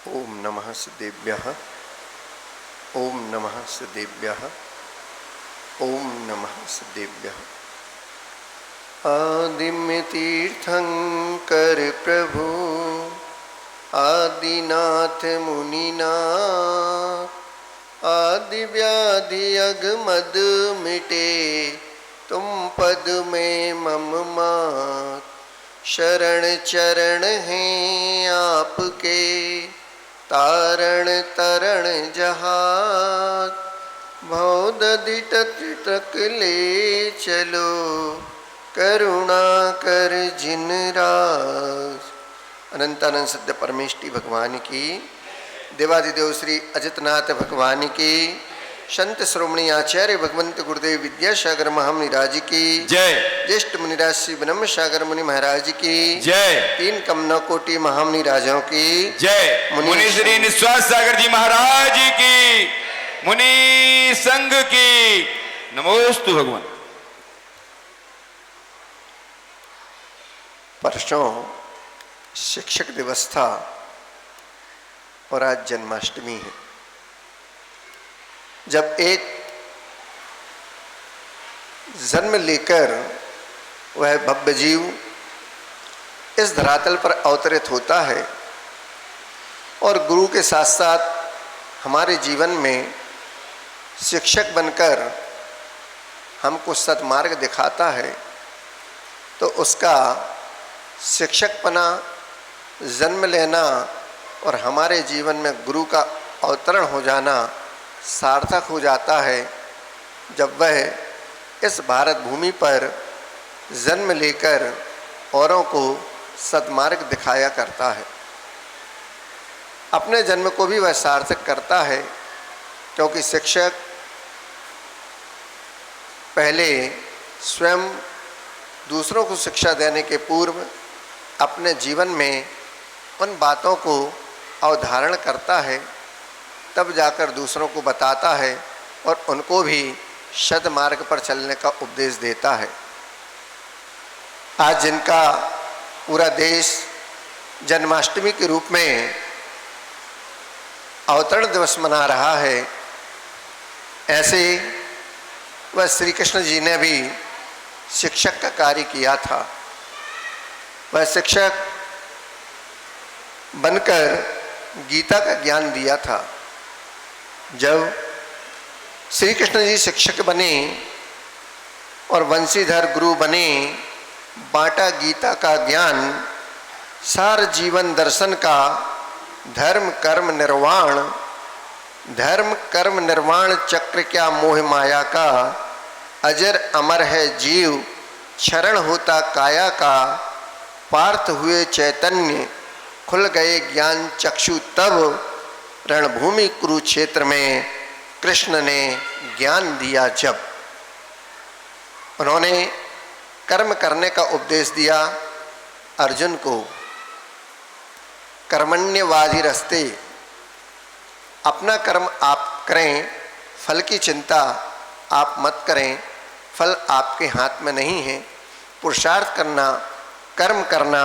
ओम नमः सिद्धेभ्यः। ओम नमः सिद्धेभ्यः। ओम नमः सिद्धेभ्यः। आदिम्य तीर्थंकर प्रभु आदिनाथ मुनिनाथ, आदि व्याधि अगमद मिटे तुम पद में मम मात। शरण चरण हैं आपके तारण तरण जहाज। भवदधि तक ले चलो करुणा कर जिन राज। अनंतानंद सत्य परमेष्टि भगवान की, देवादिदेव श्री अजितनाथ भगवान की, संत श्रोमणी आचार्य भगवंत गुरुदेव विद्यासागर महामुनिराज की जय। ज्येष्ठ मुनिराज श्री ब्रह्म सागर मुनि महाराज की जय। तीन कमना कोटि महामुनि राजाओं की जय। मुनि श्री निश्वास सागर जी महाराज की, मुनि संघ की नमोस्तु भगवान। परसों शिक्षक दिवस था और आज जन्माष्टमी है। जब एक जन्म लेकर वह भव्य जीव इस धरातल पर अवतरित होता है और गुरु के साथ साथ हमारे जीवन में शिक्षक बनकर हमको सद्मार्ग दिखाता है, तो उसका शिक्षकपना, जन्म लेना और हमारे जीवन में गुरु का अवतरण हो जाना सार्थक हो जाता है जब वह इस भारत भूमि पर जन्म लेकर औरों को सद्मार्ग दिखाया करता है। अपने जन्म को भी वह सार्थक करता है, क्योंकि शिक्षक पहले स्वयं दूसरों को शिक्षा देने के पूर्व अपने जीवन में उन बातों को अवधारण करता है, तब जाकर दूसरों को बताता है और उनको भी सद्मार्ग पर चलने का उपदेश देता है। आज जिनका पूरा देश जन्माष्टमी के रूप में अवतरण दिवस मना रहा है, ऐसे वह श्री कृष्ण जी ने भी शिक्षक का कार्य किया था। वह शिक्षक बनकर गीता का ज्ञान दिया था। जब श्री कृष्ण जी शिक्षक बने और वंशीधर गुरु बने, बांटा गीता का ज्ञान, सार जीवन दर्शन का, धर्म कर्म निर्वाण, धर्म कर्म निर्वाण चक्र क्या मोह माया का, अजर अमर है जीव क्षरण होता काया का, पार्थ हुए चैतन्य खुल गए ज्ञान चक्षु तब, रणभूमि कुरुक्षेत्र में कृष्ण ने ज्ञान दिया जब। उन्होंने कर्म करने का उपदेश दिया अर्जुन को। कर्मण्यवाधी रस्ते, अपना कर्म आप करें, फल की चिंता आप मत करें, फल आपके हाथ में नहीं है। पुरुषार्थ करना, कर्म करना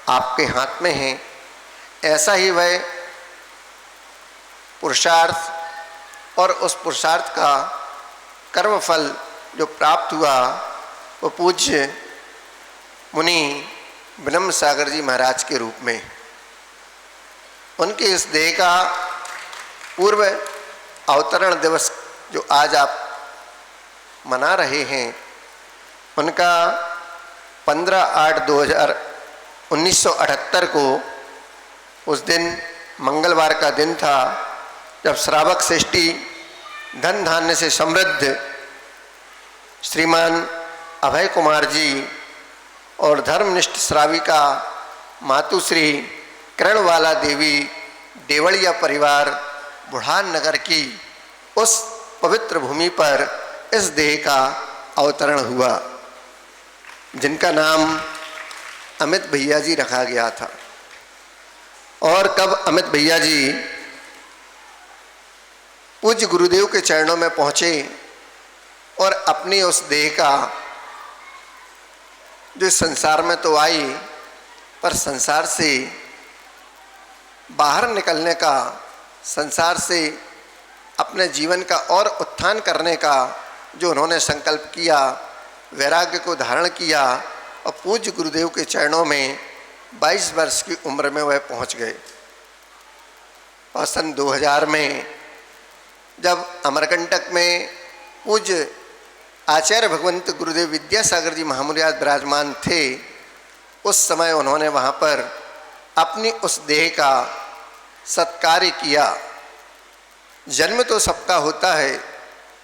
आपके हाथ में है। ऐसा ही वह पुरुषार्थ और उस पुरुषार्थ का कर्म फल जो प्राप्त हुआ, वो पूज्य मुनि ब्रह्म सागर जी महाराज के रूप में। उनके इस देह का पूर्व अवतरण दिवस जो आज आप मना रहे हैं, उनका 15/8/1978 को, उस दिन मंगलवार का दिन था, जब श्रावक श्रेष्ठी धन धान्य से समृद्ध श्रीमान अभय कुमार जी और धर्मनिष्ठ श्राविका मातुश्री किरणवाला देवी देवड़िया परिवार बुढ़ान नगर की उस पवित्र भूमि पर इस देह का अवतरण हुआ, जिनका नाम अमित भैया जी रखा गया था। और कब अमित भैया जी पूज्य गुरुदेव के चरणों में पहुँचे और अपनी उस देह का, जो संसार में तो आई पर संसार से बाहर निकलने का, संसार से अपने जीवन का और उत्थान करने का जो उन्होंने संकल्प किया, वैराग्य को धारण किया और पूज्य गुरुदेव के चरणों में 22 वर्ष की उम्र में वह पहुंच गए। और सन 2000 में जब अमरकंटक में पूज्य आचार्य भगवंत गुरुदेव विद्यासागर जी महामुनियाद विराजमान थे, उस समय उन्होंने वहाँ पर अपनी उस देह का सत्कार किया। जन्म तो सबका होता है,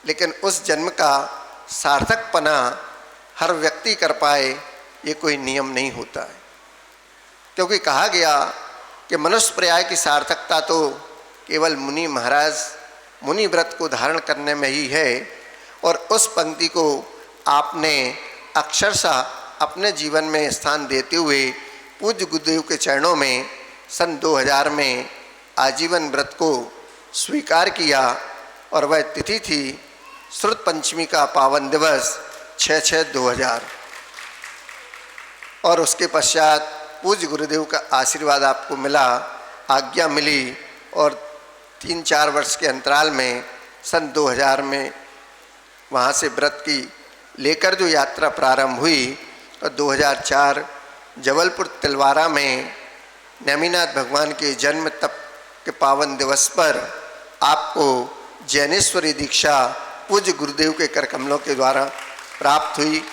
लेकिन उस जन्म का सार्थकपना हर व्यक्ति कर पाए ये कोई नियम नहीं होता है, क्योंकि कहा गया कि मनुष्य पर्याय की सार्थकता तो केवल मुनि महाराज मुनि व्रत को धारण करने में ही है। और उस पंक्ति को आपने अक्षरशः अपने जीवन में स्थान देते हुए पूज्य गुरुदेव के चरणों में सन 2000 में आजीवन व्रत को स्वीकार किया। और वह तिथि थी श्रुत पंचमी का पावन दिवस 6/6/2000। और उसके पश्चात पूज्य गुरुदेव का आशीर्वाद आपको मिला, आज्ञा मिली, और 3-4 वर्ष के अंतराल में सन 2000 में वहाँ से व्रत की लेकर जो यात्रा प्रारंभ हुई, और 2004 जबलपुर तिलवारा में नेमिनाथ भगवान के जन्म तप के पावन दिवस पर आपको जैनेश्वरी दीक्षा पूज्य गुरुदेव के करकमलों के द्वारा प्राप्त हुई।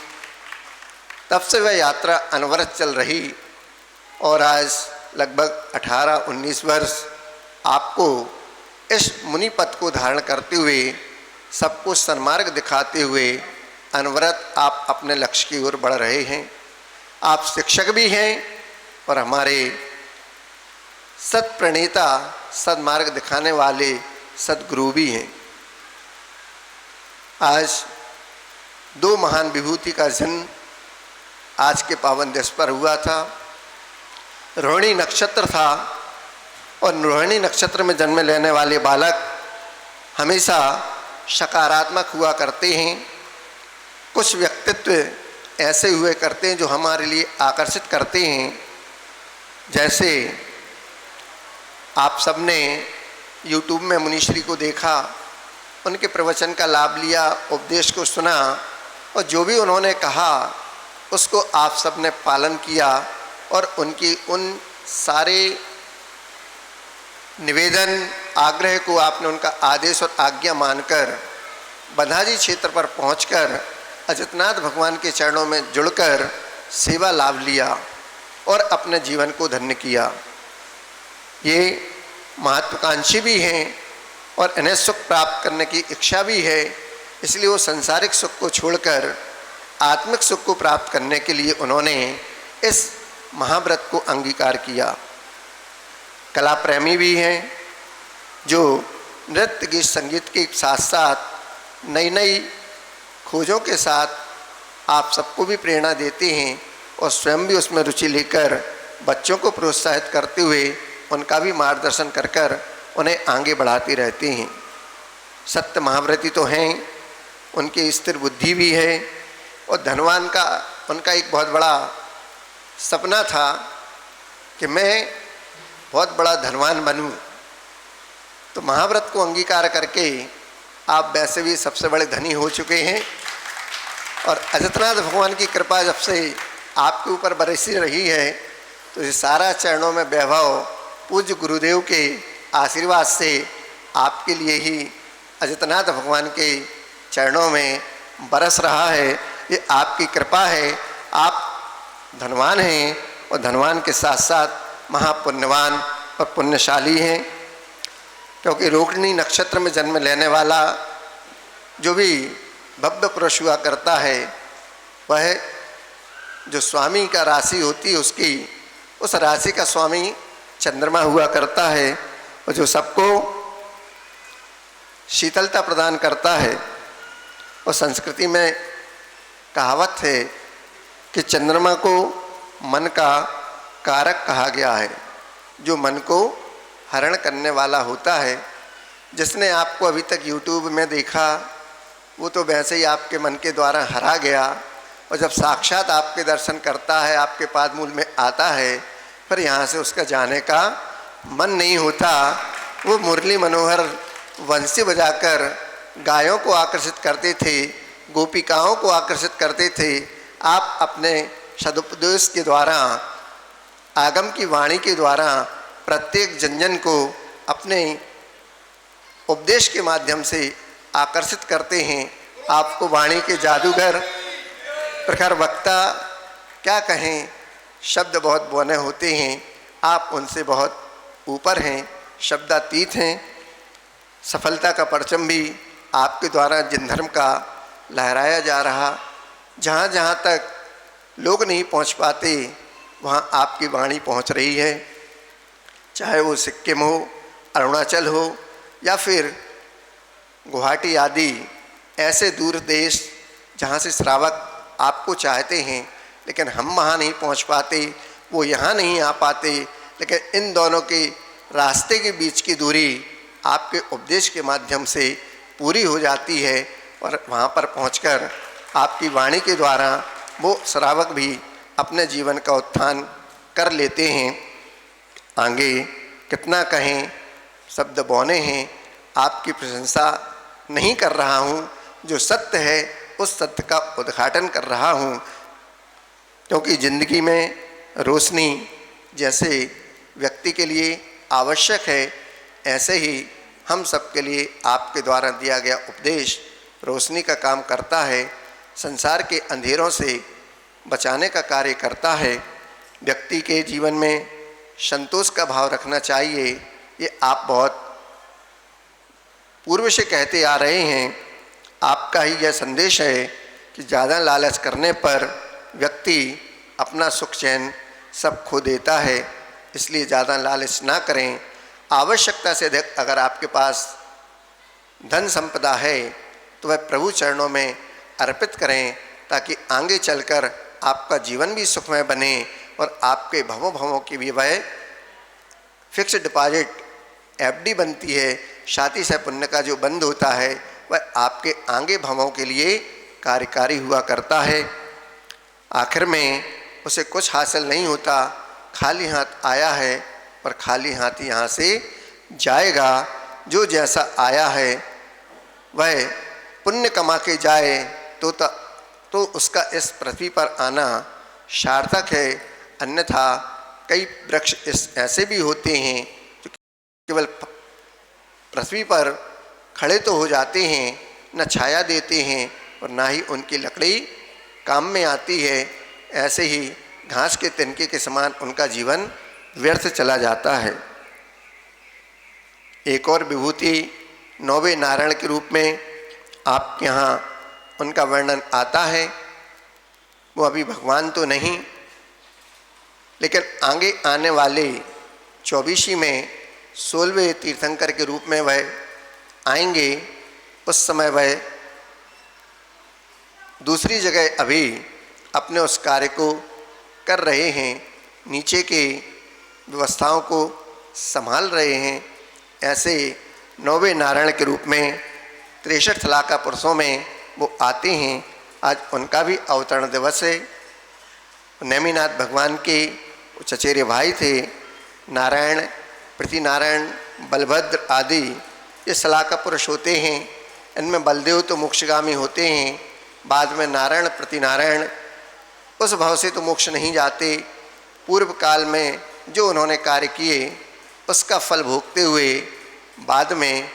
तब से वह यात्रा अनवरत चल रही, और आज लगभग 18-19 वर्ष आपको इस मुनि पद को धारण करते हुए, सबको सन्मार्ग दिखाते हुए अनवरत आप अपने लक्ष्य की ओर बढ़ रहे हैं। आप शिक्षक भी हैं और हमारे सत्प्रणेता, सद्मार्ग दिखाने वाले सद्गुरु भी हैं। आज 2 महान विभूति का जन्म आज के पावन दिवस पर हुआ था। रोहिणी नक्षत्र था, और रोहिणी नक्षत्र में जन्म लेने वाले बालक हमेशा सकारात्मक हुआ करते हैं। कुछ व्यक्तित्व ऐसे हुए करते हैं जो हमारे लिए आकर्षित करते हैं। जैसे आप सबने YouTube में मुनीश्री को देखा, उनके प्रवचन का लाभ लिया, उपदेश को सुना, और जो भी उन्होंने कहा उसको आप सबने पालन किया, और उनकी उन सारे निवेदन आग्रह को आपने उनका आदेश और आज्ञा मानकर बंधाजी क्षेत्र पर पहुंचकर अजितनाथ भगवान के चरणों में जुड़कर सेवा लाभ लिया और अपने जीवन को धन्य किया। ये महत्वाकांक्षी भी हैं और इन्हें सुख प्राप्त करने की इच्छा भी है, इसलिए वो सांसारिक सुख को छोड़कर आत्मिक सुख को प्राप्त करने के लिए उन्होंने इस महाव्रत को अंगीकार किया। कला प्रेमी भी हैं, जो नृत्य गीत संगीत के साथ साथ नई नई खोजों के साथ आप सबको भी प्रेरणा देते हैं, और स्वयं भी उसमें रुचि लेकर बच्चों को प्रोत्साहित करते हुए उनका भी मार्गदर्शन कर कर उन्हें आगे बढ़ाते रहते हैं। सत्य महाव्रती तो हैं, उनकी स्थिर बुद्धि भी है, और धनवान का उनका एक बहुत बड़ा सपना था कि मैं बहुत बड़ा धनवान बनूं। तो महाव्रत को अंगीकार करके आप वैसे भी सबसे बड़े धनी हो चुके हैं, और अजितनाथ भगवान की कृपा जब से आपके ऊपर बरसी रही है, तो ये सारा चरणों में वैभव पूज्य गुरुदेव के आशीर्वाद से आपके लिए ही अजितनाथ भगवान के चरणों में बरस रहा है। ये आपकी कृपा है। आप धनवान हैं, और धनवान के साथ साथ महापुण्यवान और पुण्यशाली हैं, क्योंकि रोहिणी नक्षत्र में जन्म लेने वाला जो भी भव्य पुरुष हुआ करता है, वह जो स्वामी का राशि होती है उसकी, उस राशि का स्वामी चंद्रमा हुआ करता है, और जो सबको शीतलता प्रदान करता है। और संस्कृति में कहावत है कि चंद्रमा को मन का कारक कहा गया है, जो मन को हरण करने वाला होता है। जिसने आपको अभी तक YouTube में देखा, वो तो वैसे ही आपके मन के द्वारा हरा गया, और जब साक्षात आपके दर्शन करता है, आपके पादमूल में आता है, फिर यहाँ से उसका जाने का मन नहीं होता, वो मुरली मनोहर वंशी बजाकर गायों को आकर्षित करते थे, गोपिकाओं को आकर्षित करते थे। आप अपने सदुपदेश के द्वारा, आगम की वाणी के द्वारा प्रत्येक जन को अपने उपदेश के माध्यम से आकर्षित करते हैं। आपको वाणी के जादूगर, प्रखर वक्ता क्या कहें, शब्द बहुत बौने होते हैं, आप उनसे बहुत ऊपर हैं, शब्दातीत हैं। सफलता का परचम भी आपके द्वारा जिन धर्म का लहराया जा रहा, जहाँ जहाँ तक लोग नहीं पहुँच पाते वहाँ आपकी वाणी पहुँच रही है। चाहे वो सिक्किम हो, अरुणाचल हो या फिर गुवाहाटी आदि ऐसे दूर देश जहाँ से श्रावक आपको चाहते हैं, लेकिन हम वहाँ नहीं पहुँच पाते, वो यहाँ नहीं आ पाते, लेकिन इन दोनों के रास्ते के बीच की दूरी आपके उपदेश के माध्यम से पूरी हो जाती है और वहाँ पर पहुँचकर आपकी वाणी के द्वारा वो श्रावक भी अपने जीवन का उत्थान कर लेते हैं। आगे कितना कहें, शब्द बौने हैं, आपकी प्रशंसा नहीं कर रहा हूँ, जो सत्य है उस सत्य का उद्घाटन कर रहा हूँ। क्योंकि ज़िंदगी में रोशनी जैसे व्यक्ति के लिए आवश्यक है, ऐसे ही हम सब के लिए आपके द्वारा दिया गया उपदेश रोशनी का काम करता है, संसार के अंधेरों से बचाने का कार्य करता है। व्यक्ति के जीवन में संतोष का भाव रखना चाहिए, ये आप बहुत पूर्व से कहते आ रहे हैं। आपका ही यह संदेश है कि ज़्यादा लालच करने पर व्यक्ति अपना सुख चैन सब खो देता है, इसलिए ज़्यादा लालच ना करें। आवश्यकता से अधिक अगर आपके पास धन संपदा है तो वह प्रभु चरणों में अर्पित करें, ताकि आगे चलकर आपका जीवन भी सुखमय बने और आपके भवों भवों की भी वह फिक्स डिपॉजिट एफडी बनती है, शादी से पुण्य का जो बंद होता है वह आपके आगे भवों के लिए कार्यकारी हुआ करता है। आखिर में उसे कुछ हासिल नहीं होता, खाली हाथ आया है और खाली हाथ यहाँ से जाएगा। जो जैसा आया है वह पुण्य कमा के जाए तो उसका इस पृथ्वी पर आना सार्थक है। अन्यथा कई वृक्ष ऐसे भी होते हैं जो केवल पृथ्वी पर खड़े तो हो जाते हैं, न छाया देते हैं और ना ही उनकी लकड़ी काम में आती है। ऐसे ही घास के तिनके के समान उनका जीवन व्यर्थ चला जाता है। एक और विभूति नौवे नारायण के रूप में आपके यहाँ उनका वर्णन आता है। वो अभी भगवान तो नहीं, लेकिन आगे आने वाले 24 में 16वें तीर्थंकर के रूप में वह आएंगे। उस समय वह दूसरी जगह अभी अपने उस कार्य को कर रहे हैं, नीचे के व्यवस्थाओं को संभाल रहे हैं। ऐसे नौवे नारायण के रूप में 63 लाख पुरुषों में वो आते हैं। आज उनका भी अवतरण दिवस है। नेमिनाथ भगवान के चचेरे भाई थे, नारायण, पृथ्वीनारायण, बलभद्र आदि ये सलाका पुरुष होते हैं। इनमें बलदेव तो मोक्षगामी होते हैं, बाद में नारायण, पृथ्वीनारायण उस भाव से तो मोक्ष नहीं जाते। पूर्व काल में जो उन्होंने कार्य किए उसका फल भोगते हुए बाद में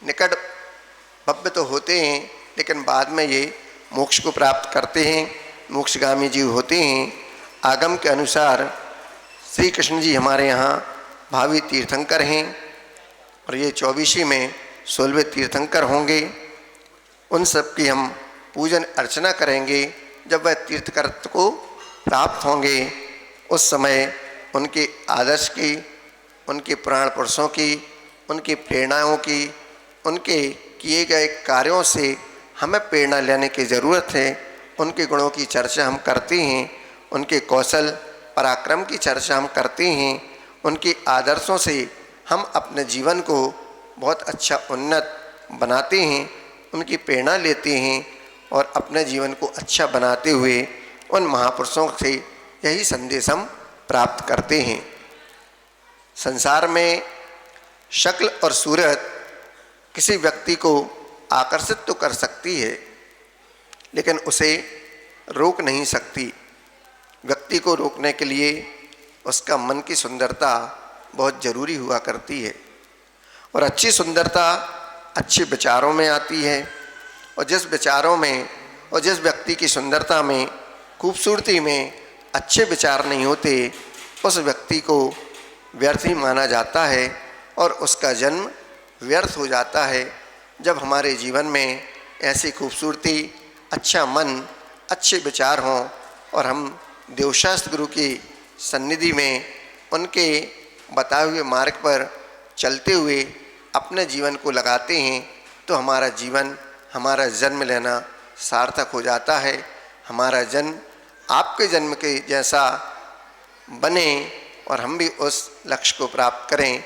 निकट भव्य तो होते हैं, लेकिन बाद में ये मोक्ष को प्राप्त करते हैं, मोक्षगामी जीव होते हैं। आगम के अनुसार श्री कृष्ण जी हमारे यहाँ भावी तीर्थंकर हैं और ये 24 में 16वें तीर्थंकर होंगे। उन सब की हम पूजन अर्चना करेंगे। जब वह तीर्थकर्त को प्राप्त होंगे उस समय उनके आदर्श की, उनके पुराण पुरुषों की, उनकी प्रेरणाओं की, उनके किए गए कार्यों से हमें प्रेरणा लेने की ज़रूरत है। उनके गुणों की चर्चा हम करते हैं, उनके कौशल पराक्रम की चर्चा हम करते हैं, उनके आदर्शों से हम अपने जीवन को बहुत अच्छा उन्नत बनाते हैं, उनकी प्रेरणा लेते हैं और अपने जीवन को अच्छा बनाते हुए उन महापुरुषों से यही संदेश हम प्राप्त करते हैं। संसार में शक्ल और सूरत किसी व्यक्ति को आकर्षित तो कर सकती है, लेकिन उसे रोक नहीं सकती। व्यक्ति को रोकने के लिए उसका मन की सुंदरता बहुत ज़रूरी हुआ करती है। और अच्छी सुंदरता अच्छे विचारों में आती है, और जिस विचारों में और जिस व्यक्ति की सुंदरता में, खूबसूरती में अच्छे विचार नहीं होते, उस व्यक्ति को व्यर्थ ही माना जाता है और उसका जन्म व्यर्थ हो जाता है। जब हमारे जीवन में ऐसी खूबसूरती, अच्छा मन, अच्छे विचार हों और हम देवशास्त्र गुरु की सन्निधि में उनके बताए हुए मार्ग पर चलते हुए अपने जीवन को लगाते हैं, तो हमारा जीवन, हमारा जन्म लेना सार्थक हो जाता है। हमारा जन्म आपके जन्म के जैसा बने और हम भी उस लक्ष्य को प्राप्त करें।